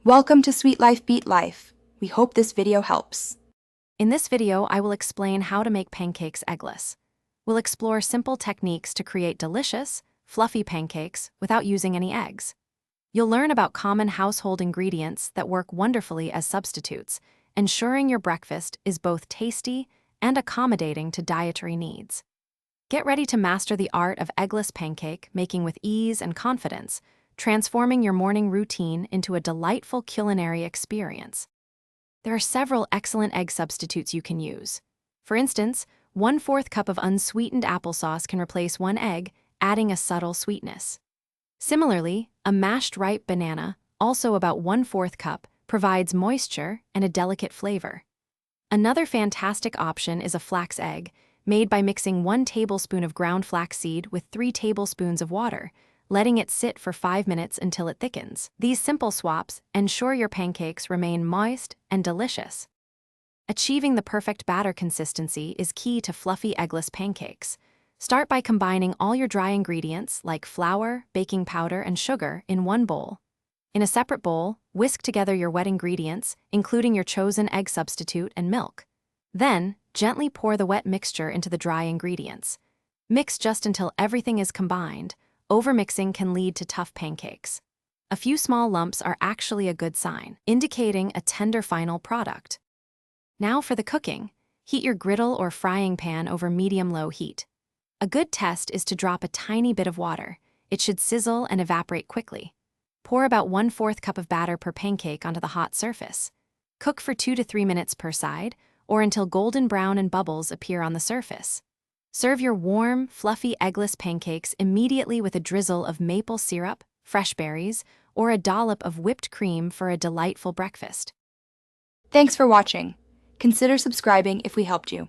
Welcome to Sweet Life Beat Life. We hope this video helps. In this video, I will explain how to make pancakes eggless. We'll explore simple techniques to create delicious, fluffy pancakes without using any eggs. You'll learn about common household ingredients that work wonderfully as substitutes, ensuring your breakfast is both tasty and accommodating to dietary needs. Get ready to master the art of eggless pancake making with ease and confidence, transforming your morning routine into a delightful culinary experience. There are several excellent egg substitutes you can use. For instance, 1/4 cup of unsweetened applesauce can replace 1 egg, adding a subtle sweetness. Similarly, a mashed ripe banana, also about 1/4 cup, provides moisture and a delicate flavor. Another fantastic option is a flax egg, made by mixing 1 tablespoon of ground flaxseed with 3 tablespoons of water, letting it sit for 5 minutes until it thickens. These simple swaps ensure your pancakes remain moist and delicious. Achieving the perfect batter consistency is key to fluffy eggless pancakes. Start by combining all your dry ingredients like flour, baking powder, and sugar in one bowl. In a separate bowl, whisk together your wet ingredients, including your chosen egg substitute and milk. Then, gently pour the wet mixture into the dry ingredients. Mix just until everything is combined. Overmixing can lead to tough pancakes. A few small lumps are actually a good sign, indicating a tender final product. Now for the cooking. Heat your griddle or frying pan over medium-low heat. A good test is to drop a tiny bit of water. It should sizzle and evaporate quickly. Pour about 1/4 cup of batter per pancake onto the hot surface. Cook for 2 to 3 minutes per side, or until golden brown and bubbles appear on the surface. Serve your warm, fluffy eggless pancakes immediately with a drizzle of maple syrup, fresh berries, or a dollop of whipped cream for a delightful breakfast. Thanks for watching. Consider subscribing if we helped you.